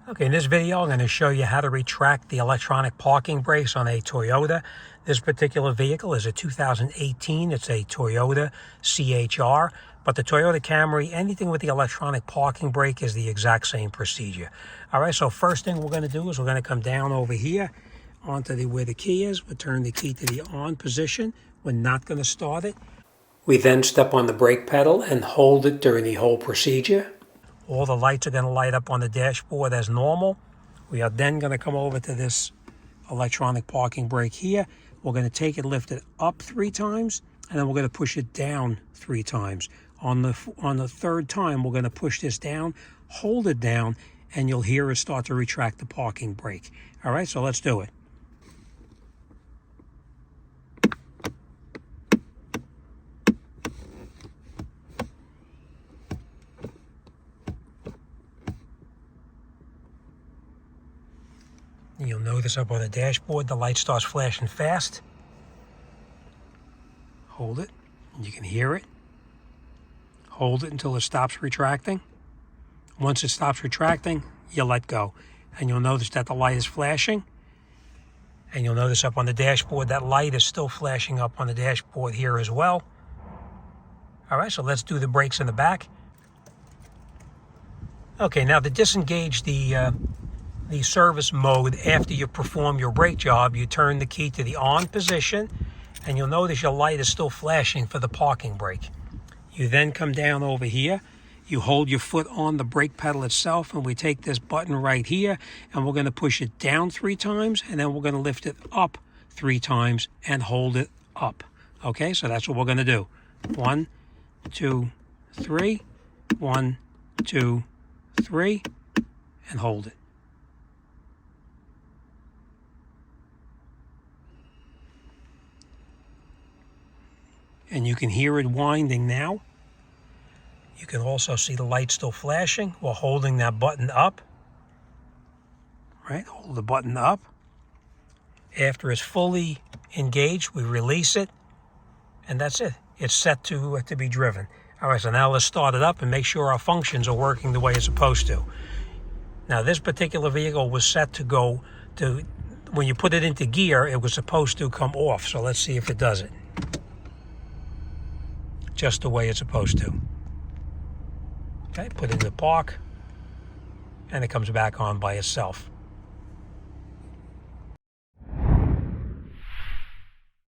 Okay, in this video, I'm going to show you how to retract the electronic parking brakes on a Toyota. This particular vehicle is a 2018. It's a Toyota CHR, but the Toyota Camry, anything with the electronic parking brake is the exact same procedure. All right, so first thing we're going to do is we're going to come down over here onto where the key is. We'll turn the key to the on position. We're not going to start it. We then step on the brake pedal and hold it during the whole procedure. All the lights are going to light up on the dashboard as normal. We are then going to come over to this electronic parking brake here. We're going to take it, lift it up 3 times, and then we're going to push it down 3 times. On the third time, we're going to push this down, hold it down, and you'll hear it start to retract the parking brake. All right, so let's do it. You'll notice up on the dashboard, the light starts flashing fast. Hold it, and you can hear it. Hold it until it stops retracting. Once it stops retracting, you let go. And you'll notice that the light is flashing. And you'll notice up on the dashboard, that light is still flashing up on the dashboard here as well. All right, so let's do the brakes in the back. Okay, now to disengage the service mode after you perform your brake job, you turn the key to the on position, and you'll notice your light is still flashing for the parking brake. You then come down over here, you hold your foot on the brake pedal itself, and we take this button right here, and we're going to push it down 3 times, and then we're going to lift it up 3 times and hold it up. Okay, so that's what we're going to do. 1, 2, 3, 1, 2, 3, and hold it. And you can hear it winding now. You can also see the light still flashing while holding that button up. Right, hold the button up. After it's fully engaged, we release it, and that's it. It's set to be driven. All right, so now let's start it up and make sure our functions are working the way it's supposed to. Now, this particular vehicle was set to go to, when you put it into gear, it was supposed to come off. So let's see if it does it. Just the way it's supposed to. Okay, put it in the park, and it comes back on by itself.